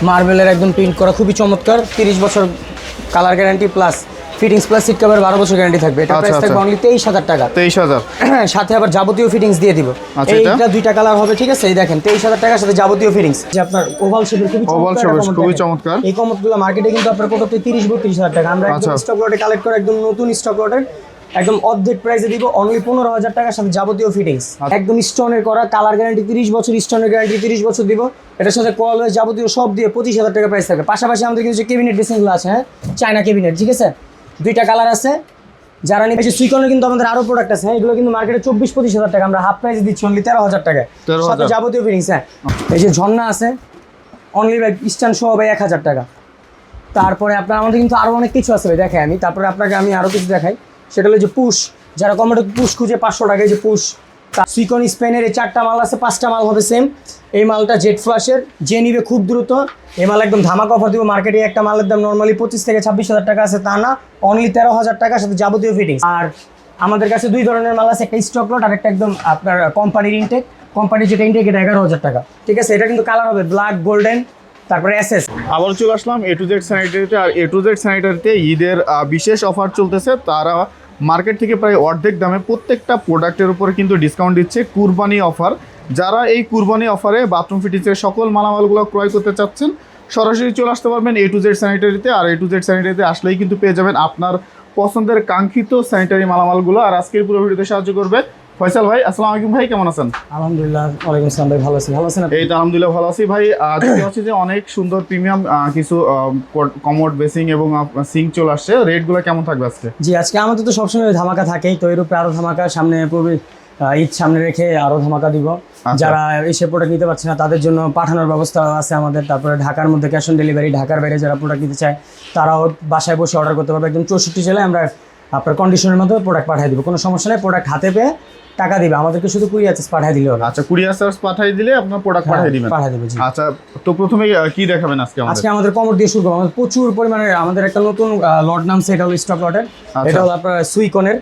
মার্বেলের একদম প্রিন্ট করা, খুবই চমৎকার। 30 বছর colour guarantee plus fittings plus seat cover 12 বছর গ্যারান্টি থাকবে। এটা প্রাইস থাকবে অনলি 23,000 টাকা। 23,000 সাথে আবার যাবতীয় ফিটিংস দিয়ে দিব। এইটা দুইটা কালার হবে, ঠিক আছে? এই দেখেন 23,000 টাকার সাথে যাবতীয় ফিটিংস। যে আপনার ওভাল শেপের খুবই চমৎকার। এই কমোডগুলো মার্কেটে কিন্তু আপনার কততে 30-32,000 টাকা। আমরা একদম স্টক লটে কালেক্ট করে একদম নতুন স্টক লটের একদম অর্ধেক প্রাইসে দিব অনলি 15,000 টাকার সাথে যাবতীয় ফিটিংস। একদম স্টোনের করা, কালার গ্যারান্টি 30 বছর, স্টোনের গ্যারান্টি 30 বছর দিব। এটার সাথে কল হয়ে যাবতীয় সব দিয়ে 25,000 টাকা প্রাইস থাকে। পাশাপাশি আমাদের কিন্তু যে ক্যাবিনেট ড্রেসিংগুলো আছে, হ্যাঁ, চায়না ক্যাবিনেট, ঠিক আছে? দুইটা কালার আছে। যারা নিবে সুইকনের কিন্তু আমাদের আরো প্রোডাক্ট আছে, হ্যাঁ, এগুলো কিন্তু মার্কেটে 24-25,000 টাকা, আমরা হাফ প্রাইস দিচ্ছি অনলি 13,000 টাকায় সাথে যাবতীয় ফিটিংস। হ্যাঁ, এই যে ঝর্ণা আছে অনলি বাই স্ট্যান্ড সহ বাই 1,000 টাকা। তারপরে আপনার আমাদের কিন্তু আরো অনেক কিছু আছে ভাই, দেখাই আমি। তারপরে আপনাকে আমি আরো কিছু দেখাই, সেটা হলো যে পুশ। যারা কমোডে পুশ খুঁজে 500 টাকায় যে পুশ, সুইকন স্পেনের এই 4টা মাল আছে, 5টা মাল হবে সেম। এই মালটা জেট ফ্লাশের, যে নিবে খুব দ্রুত এই মাল একদম ধামাকা অফার দিব। মার্কেটে একটা মালের দাম নর্মালি 25,000-26,000 টাকা আছে, তা না, অনলি 13,000 টাকার সাথে যাবতীয় ফিটিংস। আর আমাদের কাছে দুই ধরনের মাল আছে, একটা স্টক লট আর একটা একদম আপনার কোম্পানির ইনটেক। কোম্পানির যেটা ইনটেক এটা 11,000 টাকা, ঠিক আছে? এটা কিন্তু কালার হবে ব্ল্যাক, গোল্ডেন, তারপরে এসএস। আবার চলে আসলাম A to Z স্যানিটারিতে। R A to Z স্যানিটারিতে ঈদের বিশেষ অফার চলতেছে। তারা মার্কেট থেকে প্রায় অর্ধেক দামে প্রত্যেকটা প্রোডাক্টের উপরে কিন্তু ডিসকাউন্ট দিচ্ছে, কুরবানি অফার। যারা এই কুরবানি অফারে বাথরুম ফিটিংসের সকল মালামালগুলো ক্রয় করতে চাচ্ছেন, সরাসরি চলে আসতে পারবেন A to Z স্যানিটারিতে। R A to Z স্যানিটারিতে আসলেই কিন্তু পেয়ে যাবেন আপনার পছন্দের কাঙ্ক্ষিত স্যানিটারি মালামালগুলো। আর আজকের পুরো ভিডিওতে সাহায্য করবে ফয়সাল ভাই। আসসালামু আলাইকুম ভাই, কেমন আছেন? আলহামদুলিল্লাহ। ওয়ালাইকুম আসসালাম ভাই, ভালো আছি। ভালো আছেন? এই তো আলহামদুলিল্লাহ ভালো আছি ভাই। দেখতে পাচ্ছি যে অনেক সুন্দর প্রিমিয়াম কিছু কমোড, বেসিং এবং সিঙ্ক চলে আসছে। রেটগুলো কেমন থাকবে আজকে? জি, আজকে আমাদের তো সবসময় ধামাকা থাকেই, তো এর উপরে আরো ধামাকা সামনে পড়বে। ঈদ সামনে রেখে আরো ধামাকা দিব। যারা এসে প্রোডাক্ট নিতে পারছে না তাদের জন্য পাঠানোর ব্যবস্থা আছে আমাদের। তারপরে ঢাকার মধ্যে ক্যাশ অন ডেলিভারি, ঢাকার বাইরে যারা প্রোডাক্ট নিতে চায় তারাও বাসায় বসে অর্ডার করতে পারবে। একদম 64 জেলায় আমরা আপনার কন্ডিশনের মাধ্যমে প্রোডাক্ট পাঠিয়ে দিব, কোনো সমস্যা নেই। প্রোডাক্ট হাতে পেয়ে টাকা দিবে, আমাদেরকে শুধু কুরিয়ার চার্জ পাঠিয়ে দিলে হবে। আচ্ছা, কুরিয়ার চার্জ পাঠিয়ে দিলে আপনার প্রোডাক্ট পাঠিয়ে দিবেন? পাঠিয়ে দেব, জি। আচ্ছা, তো প্রথমে কি দেখাবেন আজকে? আজকে আমাদের কমোড দিয়ে শুরু করব। আমাদের প্রচুর পরিমাণে আমাদের একটা নতুন লট নামছে, এটা হলো স্টক লটের। এটা হলো আপনার সুইকনের,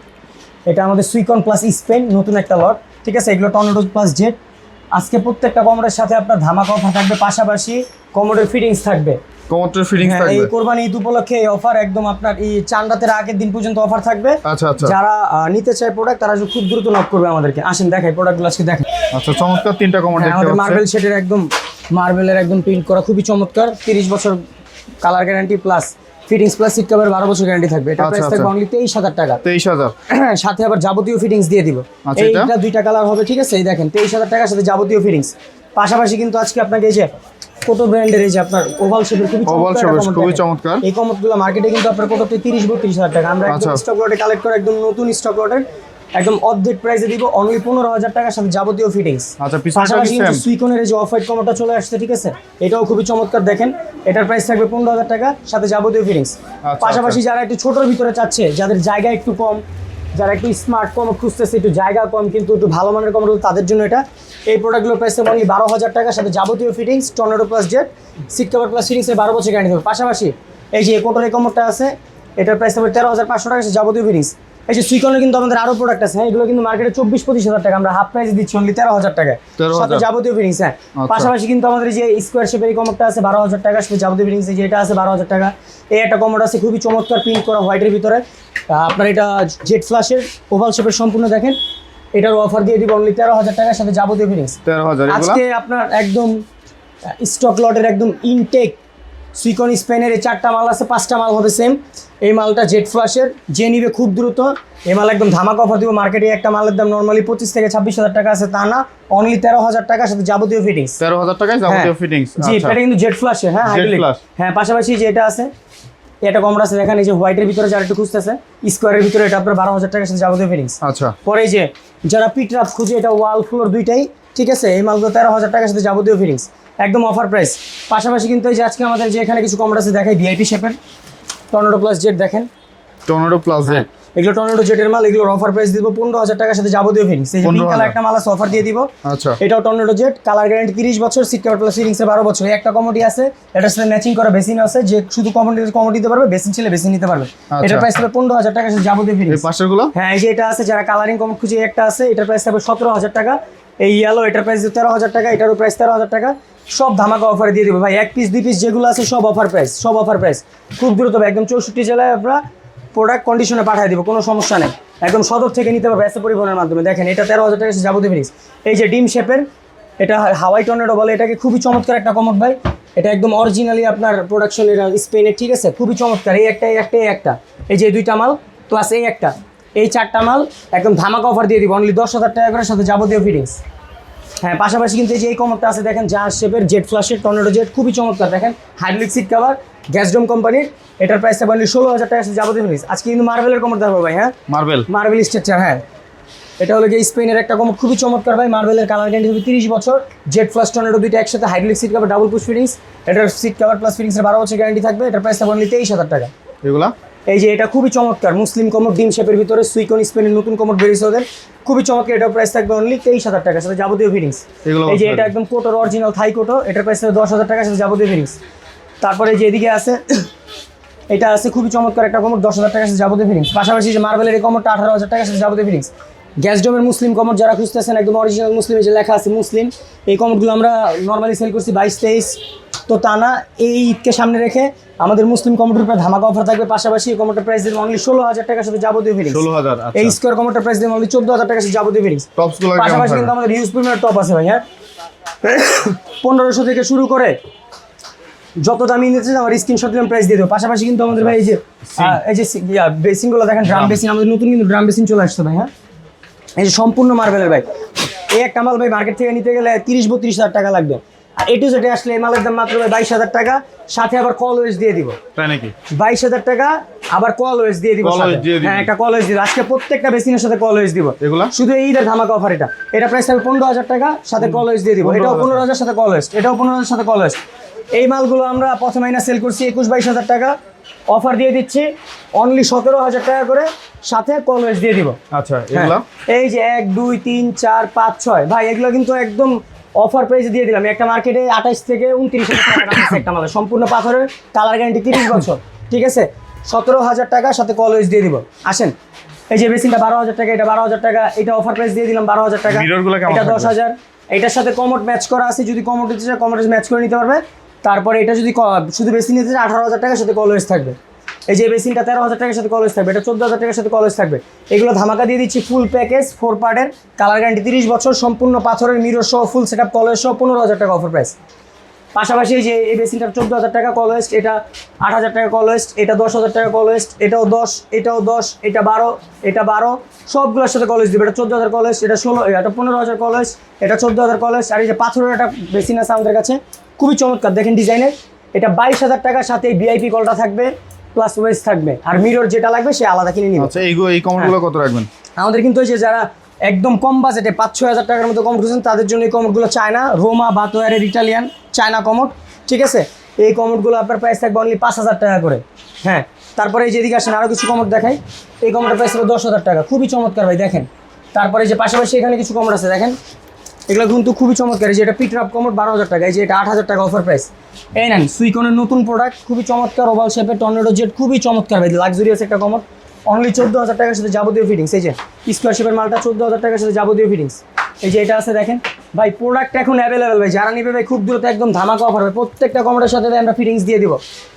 এটা আমাদের সুইকন প্লাস স্পেন নতুন একটা লট, ঠিক আছে? এগুলো টর্নেডো প্লাস জেট। আজকে প্রত্যেকটা কমোডের সাথে আপনার ধামাকা অফার থাকবে, পাশাপাশি কমোডের ফিটিংস থাকবে। কমোডের ফিটিংস থাকবে এই কোরবানি ঈদ উপলক্ষে এই অফার একদম আপনার এই চাঁদ রাতের আগের দিন পর্যন্ত অফার থাকবে। আচ্ছা আচ্ছা, যারা নিতে চায় প্রোডাক্ট তারা খুব দ্রুত নক করবে আমাদেরকে। আসেন দেখাই প্রোডাক্টগুলো আজকে দেখেন। আচ্ছা, চমৎকার তিনটা কমোড দেখতে আমাদের পাচ্ছেন। মার্বেল শেডের একদম মার্বেলের একদম প্রিন্ট করা, খুবই চমৎকার। 30 বছর colour guarantee plus fittings plus seat cover 12 বছর গ্যারান্টি থাকবে। এটা প্রাইস থাকবে অনলি 23,000 টাকা। 23,000 সাথে আবার যাবতীয় ফিটিংস দিয়ে দিব। এইটা দুইটা কালার হবে, ঠিক আছে? এই দেখেন 23,000 টাকার সাথে যাবতীয় ফিটিংস। পাশাপাশি কিন্তু আজকে আপনাকে এই যে কোটো ব্র্যান্ডের এই যে আপনার ওভাল শেপের খুবই চমৎকার এই কমোডগুলো মার্কেটে কিন্তু আপনার কততে 30-32,000 টাকা। আমরা একদম স্টক লটে কালেক্ট করে একদম নতুন স্টক লটের একদম অর্ধেক প্রাইসে দিব অনলি 15,000 টাকার সাথে যাবতীয় ফিটিংস। আচ্ছা, পাশাপাশি কিন্তু সুইকনের এই যে অফ হোয়াইট কমোডটা চলে আসছে, ঠিক আছে? এটাও খুবই চমৎকার, দেখেন এটার প্রাইস থাকবে 15,000 টাকা সাথে যাবতীয় ফিটিংস। পাশাপাশি যারা একটু ছোটোর ভিতরে চাচ্ছে, যাদের জায়গা একটু কম, যারা একটু স্মার্ট কমোড খুঁজতেছে, একটু জায়গা কম কিন্তু একটু ভালো মানের কমোড, তাদের জন্য এটা। এই প্রোডাক্টগুলোর প্রাইস থাকবে অনলি 12,000 টাকার সাথে যাবতীয় fittings, tornado plus jet, seat cover plus ফিটিংসের 12 বছর গ্যারান্টি থাকবে। পাশাপাশি এই যে কোটোর এই কমোডটা আছে, এটার প্রাইস থাকবে 13,500 টাকা সাথে যাবতীয় ফিটিংস। এই যে সুইকনের কিন্তু আমাদের আরো প্রোডাক্ট আছে, এগুলো কিন্তু মার্কেটে 24-25,000 টাকা, আমরা হাফ প্রাইস দিচ্ছি অনলি 13,000 টাকায় সাথে যাবতীয় ফিটিংস। হ্যাঁ, পাশাপাশি কিন্তু আমাদের যে স্কোয়ার শেপের এই কমোডটা আছে 12,000 টাকা সাথে যাবতীয় ফিটিংস। এই যে এটা আছে 12,000 টাকা। এই একটা কমোড আছে খুবই চমৎকার প্রিন্ট করা হোয়াইটের ভিতরে, আপনার এটা জেট ফ্ল্যাশের ওভাল শেপের সম্পূর্ণ, দেখেন এটার অফার দিয়ে দিব অনলি 13,000 টাকার সাথে যাবতীয় ফিটিংস। 13,000 আজকে আপনার একদম স্টক লটের একদম ইনটেক সুইকন স্পেনের এই 4টা মাল আছে, 5টা মাল হবে সেম। এই মালটা জেট ফ্ল্যাশের, যে নিবে খুব দ্রুত এই মাল একদম ধামাকা অফার দিব। মার্কেটে একটা মালের দাম নর্মালি 25,000-26,000 টাকা আছে, তা না, অনলি 13,000 টাকার সাথে যাবতীয় ফিটিংস। 13,000 টাকায় যাবতীয় ফিটিংস। জি, এটা কিন্তু জেট ফ্ল্যাশের। হ্যাঁ, হ্যাঁ, পাশাপাশি যে এটা আছে, এটা কমরা আছে, দেখেন এই যে হোয়াইটের ভিতরে যারা একটু খুঁজতেছে স্কোয়ারের ভিতরে, এটা আপনার 12,000 টাকার সাথে যাবতীয় ফিটিংস। আচ্ছা, পরে যে যারা পিটরাপ খুঁজে, এটা ওয়াল ফ্লোর দুইটাই, ঠিক আছে? এই মালগুলো 13,000 টাকার সাথে যাবতীয় ফিটিংস, একদম অফার প্রাইস। পাশাপাশি কিন্তু এই যে আজকে আমাদের যে এখানে কিছু কমরা আছে দেখাই, ভিআইপি শেপের টর্নেডো প্লাস জেট, দেখেন টর্নেডো প্লাস জেট। এগুলো টর্নেডো জেটের মাল, এগুলোর অফার প্রাইস দিব 15,000 টাকার সাথে যাবতীয় ফিটিংস। এই যে পিঙ্ক কালার একটা মাল আছে অফার দিয়ে দিব। আচ্ছা, এটাও টর্নেডো জেট, কালার গ্যারান্টি 30 বছর, সিট কভার প্লাস ফিটিংস এর 12 বছর। এই একটা কমোডি আছে, এটার সাথে ম্যাচিং করা বেসিন আছে, যে শুধু কমোডি দিতে পারবে, বেসিন ছেলে বেসিন নিতে পারবে। এটার প্রাইস হবে 15,000 টাকার সাথে যাবতীয় এই ফিটিংস। পাশেরগুলো হ্যাঁ, এই যে এটা আছে, যারা কালারিং কমোড খুঁজে একটা আছে, এটার প্রাইস হবে 17,000 টাকা। এই ইয়েলো, এটার প্রাইস 13,000 টাকা, এটারও প্রাইস 13,000 টাকা। সব ধামাকা অফারে দিয়ে দেবো ভাই, 1 পিস 2 পিস যেগুলো আছে সব অফার প্রাইস, সব অফার প্রাইস। খুব দ্রুত ভাই, একদম 64 জেলায় আমরা প্রোডাক্ট কন্ডিশনে পাঠিয়ে দিব, কোনো সমস্যা নেই। একদম সদর থেকে নিতে পারবে এসে পরিবহনের মাধ্যমে। দেখেন এটা 13,000 টাকা যাবতীয় ফিনিশ। এই যে ডিম শেপের, এটা হাওয়াই টর্নেডো বলে এটাকে, খুবই চমৎকার একটা কমোড ভাই। এটা একদম অরিজিনালি আপনার প্রোডাকশন, এটা স্পেনের, ঠিক আছে, খুবই চমৎকার। এই একটা, এই একটা, এই একটা, এই যে 2টা মাল প্লাস এই একটা, এই 4টা মাল একদম ধামাকা অফার দিয়ে দিব, অনলি 10,000 টাকা করে সাথে যাবতীয় ফিটিংস। হ্যাঁ, পাশাপাশি কিন্তু এই যে এই কমোডটা আছে দেখেন, জাহাজ শেপের জেট ফ্লাশের টর্নেডো জেট, খুবই চমৎকার। দেখেন হাইড্রোলিক সিট কভার, গ্যাসডোম কোম্পানির, এটার প্রাইস থাকবে 16,000 টাকা সাথে যাবতীয় ফিটিংস। আজকে কিন্তু মার্বেলের কমোড দেখাবো ভাই। হ্যাঁ, মার্বেল স্ট্রাকচার। হ্যাঁ, এটা হলো গিয়ে স্পেনের একটা কমোড, খুবই চমৎকার ভাই। মার্বেলের কালার গ্যারান্টি হবে 30 বছর, জেট ফ্লাশ টর্নেডো দুইটা একসাথে, hydraulic seat cover, double push fittings. এটার সিট কভার প্লাস ফিটিংসের 12 বছর গ্যারান্টি থাকবে। এটার প্রাইস থাকবে অনলি 23,000 টাকা। এগুলা এই যে এটা খুবই চমৎকার মুসলিম কমোড, ডিম শেপের ভিতরে, সুইকন স্পেনের নতুন কমোড বেরিয়েছে ওদের, খুবই চমৎকার। এটার প্রাইস থাকবে অনলি 23,000 টাকা সাথে যাবতীয় ফিটিংস। এই যে এটা একদম কোটোর অরিজিনাল থাই কোটো, এটার প্রাইস থাকবে 10,000 টাকা সাথে যাবতীয় ফিটিংস। তারপরে যে এদিকে আছে, এটা আছে খুবই চমৎকার একটা কমোড, 10,000 টাকা সাথে যাবতীয় ফিটিংস। পাশাপাশি যে মার্বেলের এই কমোডটা 18,000 টাকা সাথে যাবতীয় ফিটিংস। গ্যাসডোমের মুসলিম কমোড যারা খুঁজতেছেন, একদম অরিজিনাল মুসলিমে যে লেখা আছে মুসলিম, এই কমোডগুলো আমরা নর্মালি সেল করছি 22-23। তো তা না, এই ঈদকে সামনে রেখে আমাদের মুসলিম কমোডের উপর ধামাকা অফার থাকবে। পাশাপাশি এই কমোডের প্রাইস দেবেন অনলি 16,000 টাকার সাথে যাবতীয় ফিটিংস। 16,000। এই স্কোয়ার কমোডের প্রাইস দেবেন অনলি 14,000 টাকার সাথে যাবতীয় ফিটিংস। পাশাপাশি কিন্তু আমাদের ইউজ প্রিমিয়ার টপ আছে ভাই। হ্যাঁ, 1500 থেকে শুরু করে যত দামি নিতে চান আমার স্ক্রিনশট দিলাম, প্রাইস দিয়ে দেবো। পাশাপাশি কিন্তু আমাদের ভাই এই যে বেসিনগুলো দেখেন, ড্রাম বেসিন, আমাদের নতুন কিন্তু ড্রাম বেসিন চলে আসছে ভাই। হ্যাঁ, এই যে সম্পূর্ণ মার্বেলের ভাই, এই একটা মাল ভাই মার্কেট থেকে নিতে গেলে 30-32,000 টাকা লাগবে। আর এ টু জেড আসলে এই মালের দাম মাত্র 22,000 টাকা, সাথে আবার কল ওয়েস দিয়ে দিব। তাই নাকি? 22,000 টাকা আবার কল ওয়েস দিয়ে দিব। হ্যাঁ, একটা কল ওয়েস দিব আজকে, প্রত্যেকটা বেসিনের সাথে কল ওয়েস দিব। এগুলা শুধু এইটার ধামাকা অফার। এটা প্রাইস হবে 15,000 টাকা, সাথে কল ওয়েস দিয়ে দিব। এটাও 15,000 সাথে কল ওয়েস, এটাও 15,000 সাথে কল ওয়েস। এই মালগুলো আমরা প্রথম মাইনা সেল করছি 21-22,000 টাকা, অফার দিয়ে দিচ্ছি অনলি 17,000 টাকা করে, সাথে কল ওয়েস দিয়ে দিব। আচ্ছা, এগুলা এই যে 1 2 3 4 5 6 ভাই, এগুলো কিন্তু একদম অফার প্রাইসে দিয়ে দিলাম। একটা মার্কেটে 28 থেকে 29,000 টাকা দাম আছে একটা মাল, সম্পূর্ণ পাথরের, কালার গ্যারান্টি 30 বছর, ঠিক আছে। 17,000 টাকা সাথে কল ওয়েস দিয়ে দিব। আসেন, এই যে বেসিনটা 12,000 টাকা, এটা 12,000 টাকা, এটা অফার প্রাইস দিয়ে দিলাম 12,000 টাকা। এটা 10,000। এটার সাথে কমোড ম্যাচ করা আছে, যদি কমোড দিতে চায় কমোড ম্যাচ করে নিতে পারবে। তারপরে এটা যদি শুধু বেসিন নিতে চায় 18,000 টাকার সাথে কল ওয়েস থাকবে। এই যে বেসিনটা 13,000 টাকার সাথে কলেজ থাকবে, এটা 14,000 টাকার সাথে কলেজ থাকবে। এগুলো ধামাকা দিয়ে দিচ্ছি, ফুল প্যাকেজ 4 পার্টের, কালার গ্যারান্টি 30 বছর, সম্পূর্ণ পাথরের, মিরর সহ, ফুল সেটআপ কলেজ সহ, 15,000 টাকা অফার প্রাইস। পাশাপাশি এই যে এই বেসিনটা 14,000 টাকা কলেজ, এটা 8,000 টাকা কলেজ, এটা 10,000 টাকা কলেজ, এটাও 10, এটাও 10, এটা 12, এটা 12, সবগুলোর সাথে কলেজ দিবে। এটা 14,000 কলেজ, এটা 16, এটা 15,000 কলেজ, এটা 14,000 কলেজ। আর এই যে পাথরের একটা বেসিন আছে আমাদের কাছে, খুবই চমৎকার, দেখেন ডিজাইনের, এটা 22,000 টাকার সাথে ভিআইপি কলটা থাকবে, প্লাস ওয়েস থাকবে। আর মিরর যেটা লাগবে সে আলাদা কিনে নিবে। আচ্ছা, এই কমোডগুলো কত রাখবেন? আমাদের কিন্তু ওই যে যারা একদম কম বাজেটে 5-6 হাজার টাকার মতো কমোড খুঁজছেন, তাদের জন্য এই কমোডগুলো চায়না, রোমা বাতোয়ারের ইটালিয়ান চায়না কমোড, ঠিক আছে। এই কমোডগুলো আপনার প্রাইস থাকবে অনলি 5,000 টাকা করে। হ্যাঁ, তারপরে এই যেদিকে আসেন আরও কিছু কমোড দেখাই। এই কমোডের প্রাইস হবে 10,000 টাকা, খুবই চমৎকার ভাই। দেখেন, তারপরে যে পাশাপাশি এখানে কিছু কমোড আছে দেখেন, এগুলো কিন্তু খুবই চমৎকার। এই যে এটা পিটরাপ কমোড 12,000 টাকা, এই যে এটা 8,000 টাকা অফার প্রাইস। এই নেন সুইকনের নতুন প্রোডাক্ট, খুবই চমৎকার, ওভাল শেপের টর্নেডো জেট, খুবই চমৎকার ভাই, লাক্সারিয়াস একটা কমোড, অনলি 14,000 টাকার সাথে যাবতীয় ফিটিংস। এই যে স্কোয়ার শেপের মালটা 14,000 টাকার সাথে যাবতীয় ফিটিংস। এই যে এটা আছে দেখেন ভাই, প্রোডাক্ট এখন অ্যাভেলেবেল ভাই, যারা নিবে ভাই খুব দ্রুত একদম ধামাকা অফার হবে। প্রত্যেকটা কমোডের সাথে আমরা ফিটিংস দিয়ে দিব।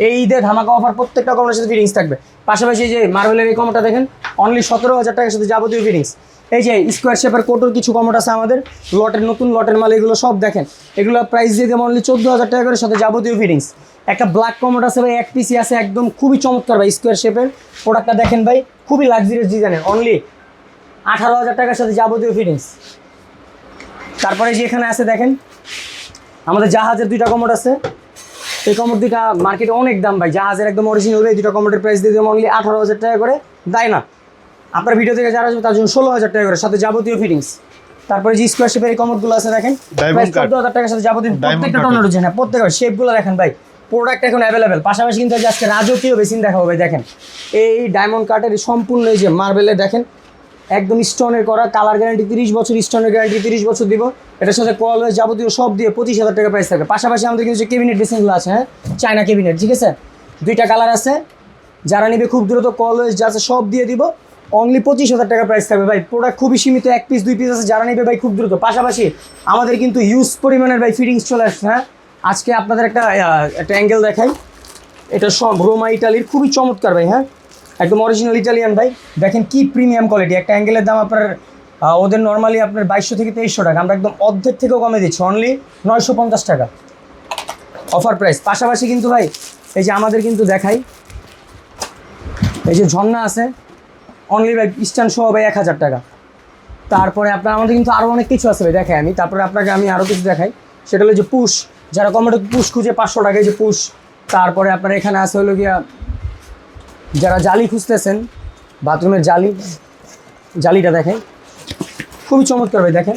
এই ঈদে ধামাকা অফার, প্রত্যেকটা কমোডের সাথে ফিটিংস থাকবে। পাশাপাশি এই যে মার্বেলের এই কমোডটা দেখেন, অনলি 17,000 টাকার সাথে যাবতীয় ফিটিংস। এই যে স্কোয়ার শেপের কোটোর কিছু কমোড আছে আমাদের, লটের নতুন লটের মাল, এগুলো সব দেখেন, এগুলো প্রাইস দিয়ে দেবো অনলি 14,000 টাকা করে, সাথে যাবতীয় ফিটিংস। একটা ব্ল্যাক কমোড আছে ভাই, 1 পিসি আছে, একদম খুবই চমৎকার ভাই, স্কোয়ার শেপের প্রোডাক্টটা দেখেন ভাই, খুবই লাক্সারিয়াস ডিজাইনের, অনলি 18,000 টাকার সাথে যাবতীয় ফিটিংস। তারপরে যে এখানে আছে দেখেন, আমাদের জাহাজের 2টা কমোড আছে। এই কমোড 2টা মার্কেটে অনেক দাম ভাই, জাহাজের একদম অরিজিনাল, এই 2টা কমোডের প্রাইস দিয়ে দেবো অনলি 18,000 টাকা করে। তাই না, আপনার ভিডিও থেকে যারা আসবে তার জন্য 16,000 টাকা করে, সাথে যাবতীয় ফিটিংস। তারপরে যে স্কোয়ার শেপের এই কমোডগুলো আছে দেখেন, প্রাইস 14,000 টাকার সাথে যাবতীয়, প্রত্যেকটা টর্নেডো, হ্যাঁ প্রত্যেকটা শেপগুলো দেখেন ভাই, প্রোডাক্ট এখন অ্যাভেলেবেল। পাশাপাশি কিন্তু আজকে রাজকীয় বেসিন দেখাবো ভাই। দেখেন এই ডায়মন্ড কাটের সম্পূর্ণ এই যে মার্বেলের দেখেন একদম স্টোনের করা, কালার গ্যারান্টি 30 বছর, স্টোনের গ্যারান্টি 30 বছর দিব। এটার সাথে কলওয়েজ যাবতীয় সব দিয়ে 25,000 টাকা প্রাইস থাকবে। পাশাপাশি আমাদের কিন্তু যে ক্যাবিনেট বেসিনগুলো আছে, হ্যাঁ চায়না ক্যাবিনেট, ঠিক আছে, 2টা কালার আছে। যারা নিবে খুব দ্রুত কলওয়েজ যা আছে সব দিয়ে দিব, অনলি 25,000 টাকা প্রাইস থাকবে ভাই। প্রোডাক্ট খুবই সীমিত, 1 পিস 2 পিস আছে, যারা নিবে ভাই খুব দ্রুত। পাশাপাশি আমাদের কিন্তু হিউজ পরিমাণের ভাই ফিটিংস চলে আসছে। হ্যাঁ আজকে আপনাদের একটা অ্যাঙ্গেল দেখাই, এটা সব রোমা ইটালির, খুবই চমৎকার ভাই। হ্যাঁ একদম অরিজিনাল ইটালিয়ান ভাই। দেখেন কি প্রিমিয়াম কোয়ালিটি, একটা অ্যাঙ্গেলের দাম আপনার ওদের নর্মালি আপনার 2200 থেকে 2300 টাকা, আমরা একদম অর্ধেক থেকেও কমে দিচ্ছি, অনলি 950 টাকা অফার প্রাইস। পাশাপাশি কিন্তু ভাই এই যে আমাদের কিন্তু দেখাই, এই যে ঝর্ণা আছে অনলি ভাই স্ট্যান্ড সহ ভাই 1000 টাকা। তারপরে আপনার আমাদের কিন্তু আরও অনেক কিছু আছে ভাই, দেখাই আমি। তারপরে আপনাকে আমি আরও কিছু দেখাই, সেটা হলো যে পুশ, যারা কমেডো পুশ খুঁজে 500 টাকায় যে পুশ। তারপরে আপনার এখানে আছে হলো গিয়া যারা জালি খুঁজতেছেন, বাথরুমের জালি, জালিটা দেখেন খুবই চমৎকার ভাই। দেখেন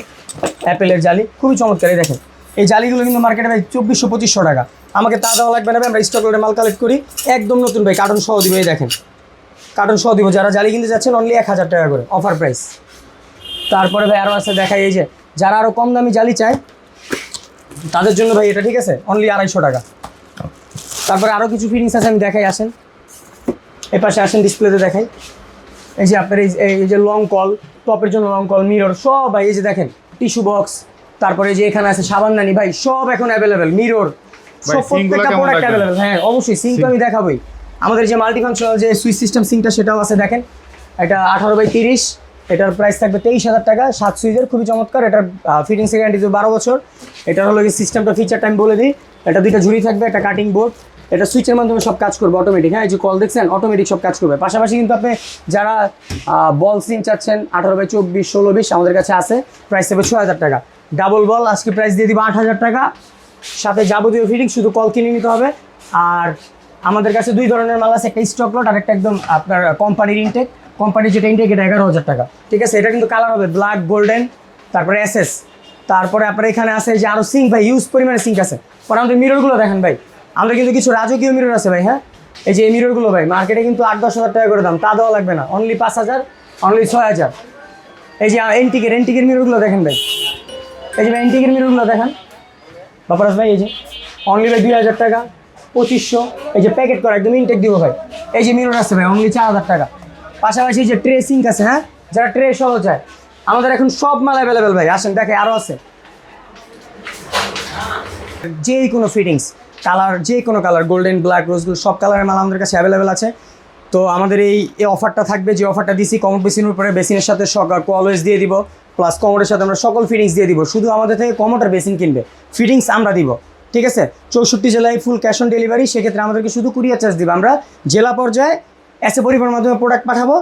অ্যাপেলের জালি খুবই চমৎকার, এই দেখেন এই জালিগুলো কিন্তু মার্কেটে ভাই 2400-2500 টাকা। আমাকে তা দেওয়া লাগবে না ভাই, আমরা স্টক করে মাল কালেক্ট করি, একদম নতুন ভাই, কার্টন সহ দিব। এই দেখেন কার্টন সহ দিব, যারা জালি কিনতে যাচ্ছেন অনলি 1000 টাকা করে অফার প্রাইস। তারপরে ভাই আরও আছে দেখাই, এই যে যারা আরও কম দামি জালি চায় তাদের জন্য ভাই এটা, ঠিক আছে, অনলি 250 টাকা। তারপরে আরও কিছু ফিটিংস আছে, আমি দেখাই, আসেন এই পাশে আসেন, ডিসপ্লেতে দেখাই। এই যে আপনার এই যে লং কল, টপের জন্য লং কল, মিরর সব ভাই, এই যে দেখেন টিস্যু বক্স, তারপরে যে এখানে আছে সাবানদানি ভাই, সব এখন অ্যাভেলেবেল, মিরর সব প্রত্যেকটা প্রোডাক্ট অ্যাভেলেবেল। হ্যাঁ অবশ্যই সিঙ্ক তো আমি দেখাবোই। আমাদের যে মাল্টিফাংশনাল যে সুইচ সিস্টেম সিঙ্কটা সেটাও আছে, দেখেন এটা 18x30, এটার প্রাইস থাকবে 23,000 টাকা, 7 সুইচের, খুবই চমৎকার। এটার ফিটিংস গ্যারান্টি 12 বছর। এটা হলো কি সিস্টেমটা ফিচারটা আমি বলে দিই, এটা 2টা ঝুড়ি থাকবে, একটা কাটিং বোর্ড, এটা সুইচের মাধ্যমে সব কাজ করবে অটোমেটিক। হ্যাঁ এই যে কল দেখছেন অটোমেটিক সব কাজ করবে। পাশাপাশি কিন্তু আপনি যারা বল সিং চাচ্ছেন 18x24, 16-20 আমাদের কাছে আছে, প্রাইস থাকবে 6,000 টাকা। ডাবল বল আজকে প্রাইস দিয়ে দিব 8,000 টাকা, সাথে যাবতীয় ফিটিং, শুধু কল কিনে নিতে হবে। আর আমাদের কাছে 2 ধরনের মাল আছে, একটা স্টক লট আর একটা একদম আপনার কোম্পানির ইনটেক। কোম্পানির যেটা ইনটেক এটা 11,000 টাকা, ঠিক আছে। এটা কিন্তু কালার হবে ব্ল্যাক, গোল্ডেন, তারপরে এসএস। তারপরে আপনার এখানে আছে যে আরও সিঙ্ক ভাই, হিউজ পরিমাণে সিঙ্ক আছে। পরে আমাদের মিররগুলো দেখেন ভাই, আমাদের কিন্তু কিছু রাজকীয় মিরর আছে ভাই। হ্যাঁ এই যে এই মিররগুলো ভাই মার্কেটে কিন্তু 8-10 হাজার টাকা করে দাম, তা দেওয়া লাগবে না, অনলি 5,000, অনলি 6,000। এই যে এন্টিকের মিররগুলো দেখেন ভাই, এই যে এন্টিকের মিররগুলো দেখেন বাপারাস ভাই, এই যে অনলি ভাই 2,000 টাকা, 2500। এই যে প্যাকেট করা একদম ইনটেক দিব ভাই। এই যে মিরর আছে ভাই অনলি 4,000 টাকা। পাশাপাশি যে ট্রে সিঙ্ক আছে, হ্যাঁ যারা ট্রে সহ চায়, আমাদের এখন সব মাল অ্যাভেলেবেল ভাই। আসেন দেখে আরও আছে, যেই কোনো ফিটিংস কালার, যে কোনো কালার, গোল্ডেন, ব্ল্যাক, রোজগুলো সব কালারের মাল আমাদের কাছে অ্যাভেলেবেল আছে। তো আমাদের এই অফারটা থাকবে, যে অফারটা দিছি কমোড বেসিনের উপরে, বেসিনের সাথে কলওয়েজ দিয়ে দিব, প্লাস কমোডের সাথে আমরা সকল ফিটিংস দিয়ে দিব। শুধু আমাদের থেকে কমোড আর বেসিন কিনবে, ফিটিংস আমরা দিব, ঠিক আছে। 64 জেলায় ফুল ক্যাশ অন ডেলিভারি, সেক্ষেত্রে আমাদেরকে শুধু কুরিয়ার চার্জ দিব। আমরা জেলা পর্যায়ে এসে পরিবহনের মাধ্যমে প্রোডাক্ট পাঠাবো,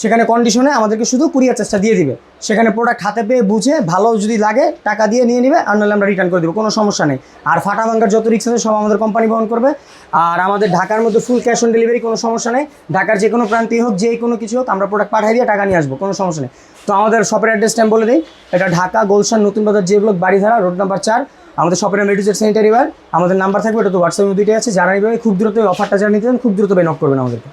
সেখানে কন্ডিশনে আমাদেরকে শুধু কুরিয়ার চার্জটা দিয়ে দিবে। সেখানে প্রোডাক্ট হাতে পেয়ে বুঝে ভালো যদি লাগে টাকা দিয়ে নিয়ে নেবে, আর নাহলে আমরা রিটার্ন করে দেবো, কোনো সমস্যা নেই। আর ফাটা ভাঙ্গার যত রিস্ক আছে সব আমাদের কোম্পানি বহন করবে। আর আমাদের ঢাকার মধ্যে ফুল ক্যাশ অন ডেলিভারি, কোনো সমস্যা নেই। ঢাকার যে কোনো প্রান্তে হোক, যে কোনো কিছু হোক, আমরা প্রোডাক্ট পাঠিয়ে দিয়ে টাকা নিয়ে আসবো, কোনো সমস্যা নেই। তো আমাদের শপের অ্যাড্রেসটা আমি বলে দিই, এটা ঢাকা গুলশান নতুন বাজার যে ব্লক, বাড়িধারা, রোড নাম্বার 4। আমাদের শপের নাম A2Z স্যানিটারি ওয়্যার। আমাদের নাম্বার থাকবে, এটা তো হোয়াটসঅ্যাপে 2টাই আছে। যারা নিবে খুব দ্রুত অফারটা যারা নিতে চান খুব দ্রুত নক করবেন আমাদেরকে।